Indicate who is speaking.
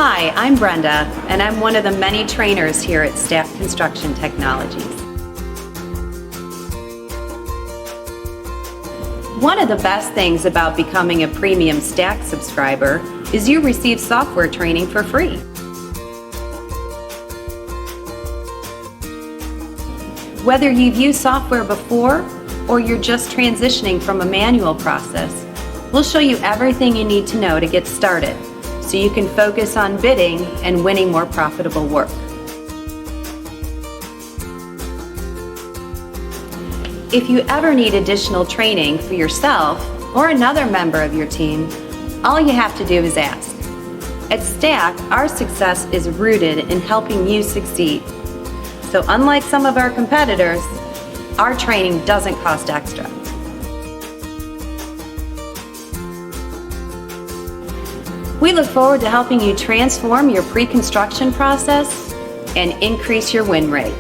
Speaker 1: Hi, I'm Brenda, and I'm one of the many trainers here at Stack Construction Technologies. One of the best things about becoming a premium Stack subscriber is you receive software training for free. Whether you've used software before or you're just transitioning from a manual process, we'll show you everything you need to know to get started, so you can focus on bidding and winning more profitable work. If you ever need additional training for yourself or another member of your team, all you have to do is ask. At Stack, our success is rooted in helping you succeed. So unlike some of our competitors, our training doesn't cost extra. We look forward to helping you transform your pre-construction process and increase your win rate.